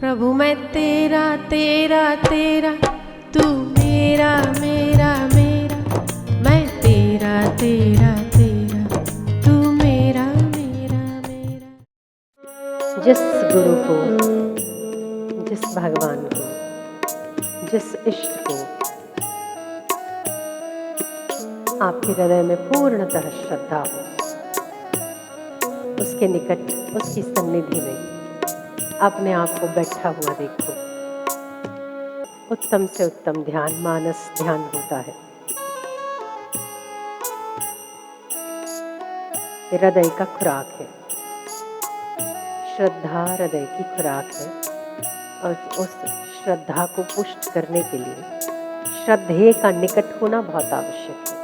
प्रभु मैं तेरा तेरा तेरा, तू मेरा मेरा मेरा, मैं तेरा तेरा तेरा, तू मेरा मेरा मेरा। जिस गुरु को, जिस भगवान को, जिस इष्ट को आपके हृदय में पूर्णतः श्रद्धा हो, उसके निकट, उसकी सन्निधि में अपने आप को बैठा हुआ देखो। उत्तम से उत्तम ध्यान मानस ध्यान होता है। हृदय का खुराक है, श्रद्धा हृदय की खुराक है, और उस श्रद्धा को पुष्ट करने के लिए श्रद्धेय का निकट होना बहुत आवश्यक है।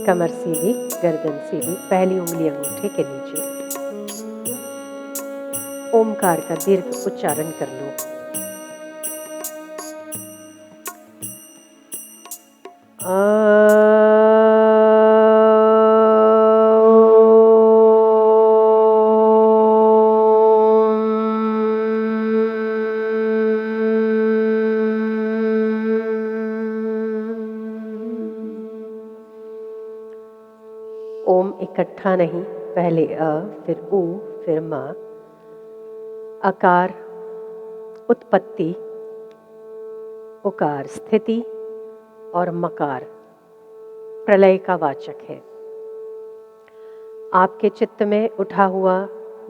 कमर सीधी, गर्दन सीधी, पहली उंगली अंगूठे के नीचे। ओमकार का दीर्घ उच्चारण कर लो। ओम इकट्ठा नहीं, पहले अ, फिर उ, फिर म। अकार उत्पत्ति, उकार स्थिति और मकार प्रलय का वाचक है। आपके चित्त में उठा हुआ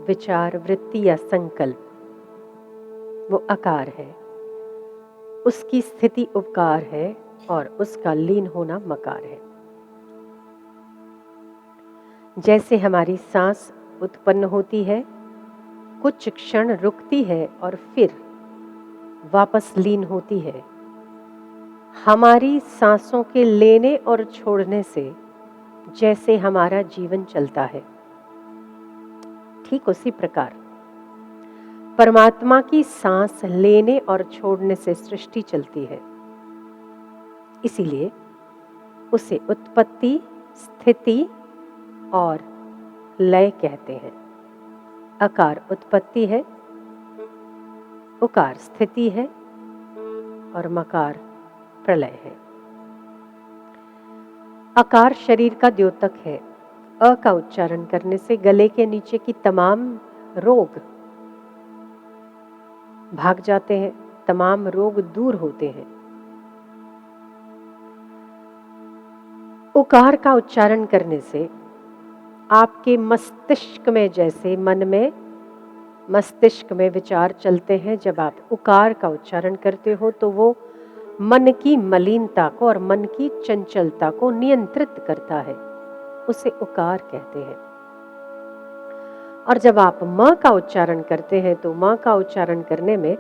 विचार, वृत्ति या संकल्प वो अकार है, उसकी स्थिति उपकार है और उसका लीन होना मकार है। जैसे हमारी सांस उत्पन्न होती है, कुछ क्षण रुकती है और फिर वापस लीन होती है, हमारी सांसों के लेने और छोड़ने से जैसे हमारा जीवन चलता है, ठीक उसी प्रकार परमात्मा की सांस लेने और छोड़ने से सृष्टि चलती है। इसीलिए उसे उत्पत्ति, स्थिति और लय कहते हैं। अकार उत्पत्ति है, उकार स्थिति है और मकार प्रलय है। अकार शरीर का द्योतक है। अ का उच्चारण करने से गले के नीचे की तमाम रोग भाग जाते हैं, तमाम रोग दूर होते हैं। उकार का उच्चारण करने से आपके मस्तिष्क में, जैसे मन में मस्तिष्क में विचार चलते हैं, जब आप उकार का उच्चारण करते हो तो वो मन की मलिनता को और मन की चंचलता को नियंत्रित करता है, उसे उकार कहते हैं। और जब आप म का उच्चारण करते हैं तो म का उच्चारण करने में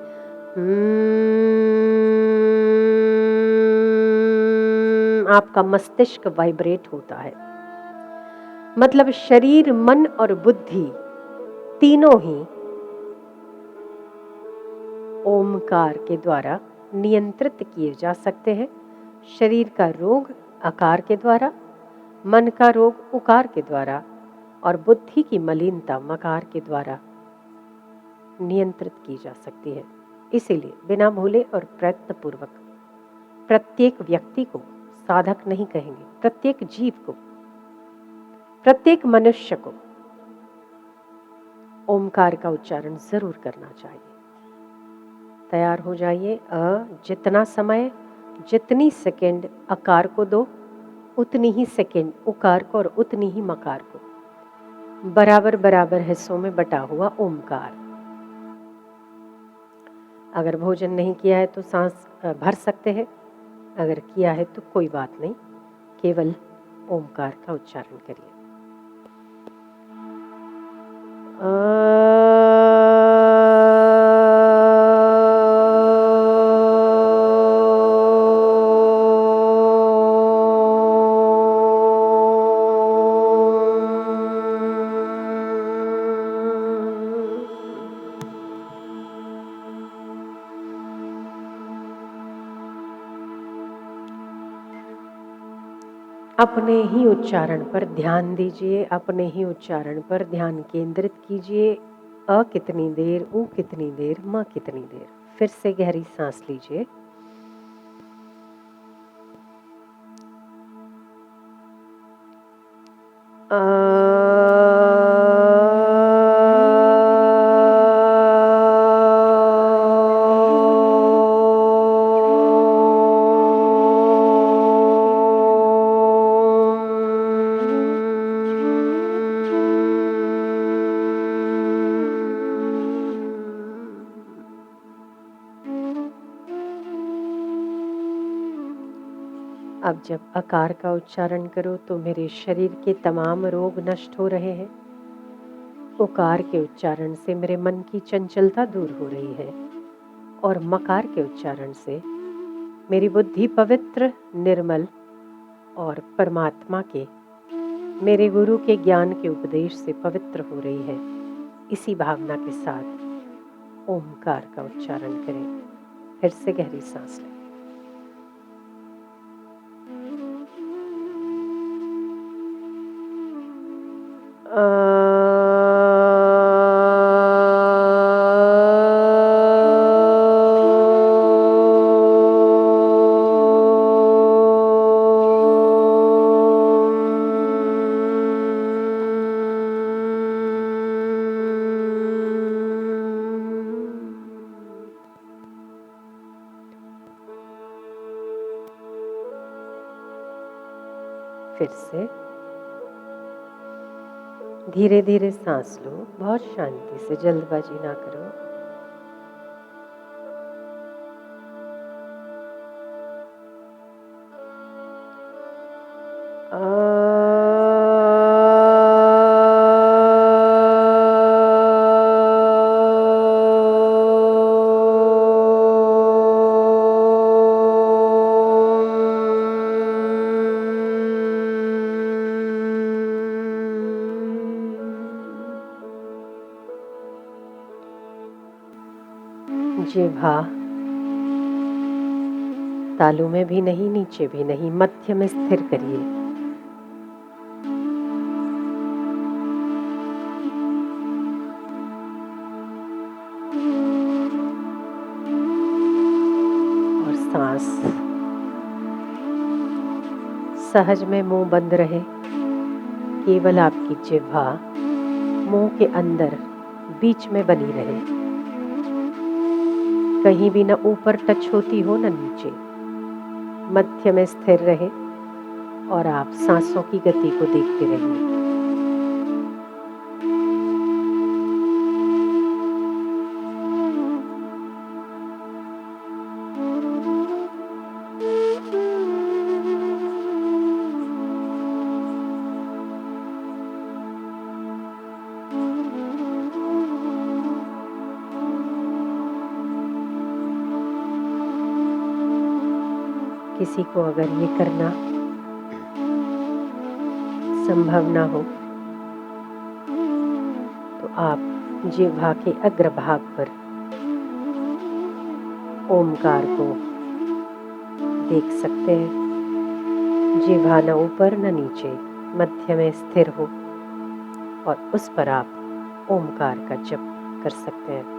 आपका मस्तिष्क वाइब्रेट होता है। मतलब शरीर, मन और बुद्धि तीनों ही ओमकार के द्वारा नियंत्रित किए जा सकते हैं। शरीर का रोग अकार के द्वारा, मन का रोग उकार के द्वारा और बुद्धि की मलिनता मकार के द्वारा नियंत्रित की जा सकती है। इसीलिए बिना भूले और प्रयत्नपूर्वक प्रत्येक व्यक्ति को, साधक नहीं कहेंगे, प्रत्येक जीव को, प्रत्येक मनुष्य को ओमकार का उच्चारण जरूर करना चाहिए। तैयार हो जाइए। जितना समय, जितनी सेकंड अकार को दो, उतनी ही सेकंड उकार को और उतनी ही मकार को। बराबर बराबर हिस्सों में बटा हुआ ओमकार। अगर भोजन नहीं किया है तो सांस भर सकते हैं, अगर किया है तो कोई बात नहीं, केवल ओमकार का उच्चारण करिए। अपने ही उच्चारण पर ध्यान दीजिए, अपने ही उच्चारण पर ध्यान केंद्रित कीजिए। अ कितनी देर, ऊ कितनी देर, म कितनी देर। फिर से गहरी सांस लीजिए। अब जब अकार का उच्चारण करो तो मेरे शरीर के तमाम रोग नष्ट हो रहे हैं। उकार के उच्चारण से मेरे मन की चंचलता दूर हो रही है और मकार के उच्चारण से मेरी बुद्धि पवित्र, निर्मल और परमात्मा के, मेरे गुरु के ज्ञान के उपदेश से पवित्र हो रही है। इसी भावना के साथ ओमकार का उच्चारण करें। फिर से गहरी सांस लें। फिर से धीरे धीरे सांस लो, बहुत शांति से, जल्दबाजी ना करो। जिह्वा तालू में भी नहीं, नीचे भी नहीं, मध्य में स्थिर करिए। और सांस सहज में मुंह बंद रहे। केवल आपकी जिह्वा मुंह के अंदर बीच में बनी रहे, कहीं भी न ऊपर टच होती हो न नीचे। मध्य में स्थिर रहे और आप सांसों की गति को देखते रहिए। किसी को अगर ये करना संभव ना हो तो आप जिह्वा के अग्रभाग पर ओमकार को देख सकते हैं। जिह्वा न ऊपर न नीचे, मध्य में स्थिर हो और उस पर आप ओमकार का जप कर सकते हैं।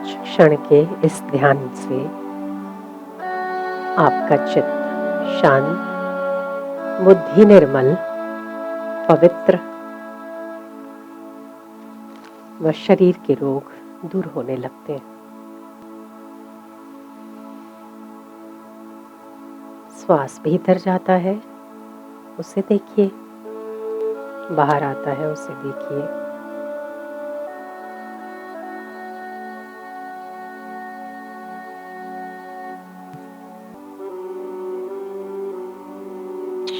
कुछ क्षण के इस ध्यान से आपका चित्त शांत, बुद्धि निर्मल, पवित्र व शरीर के रोग दूर होने लगते हैं। श्वास भीतर जाता है, उसे देखिए, बाहर आता है, उसे देखिए।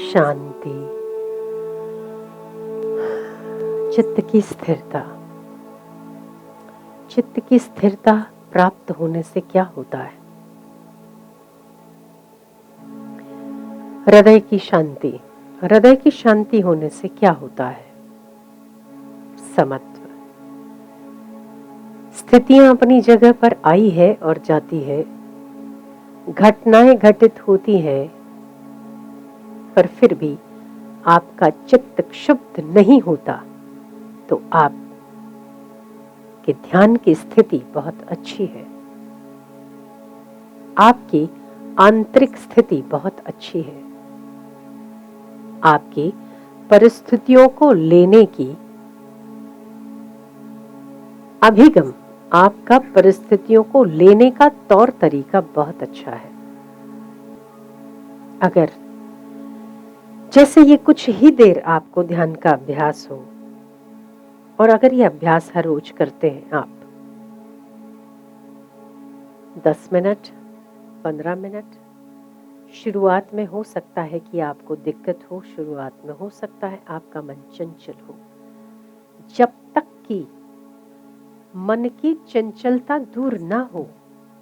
शांति, चित्त की स्थिरता। चित्त की स्थिरता प्राप्त होने से क्या होता है? हृदय की शांति। हृदय की शांति होने से क्या होता है? समत्व। स्थितियां अपनी जगह पर आई है और जाती है, घटनाएं घटित होती हैं, पर फिर भी आपका चित्त क्षुब्ध नहीं होता, तो आप के ध्यान की स्थिति बहुत अच्छी है, आपकी आंतरिक स्थिति बहुत अच्छी है। आपकी परिस्थितियों को लेने की अभिगम, आपका परिस्थितियों को लेने का तौर तरीका बहुत अच्छा है। अगर जैसे ये कुछ ही देर आपको ध्यान का अभ्यास हो, और अगर ये अभ्यास हर रोज करते हैं आप, 10 मिनट, 15 मिनट, शुरुआत में हो सकता है कि आपको दिक्कत हो, शुरुआत में हो सकता है आपका मन चंचल हो। जब तक कि मन की चंचलता दूर ना हो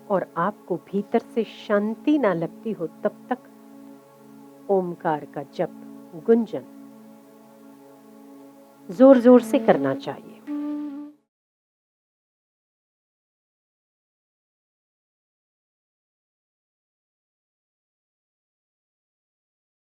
और आपको भीतर से शांति ना लगती हो, तब तक ओमकार का जप, गुंजन जोर जोर से करना चाहिए।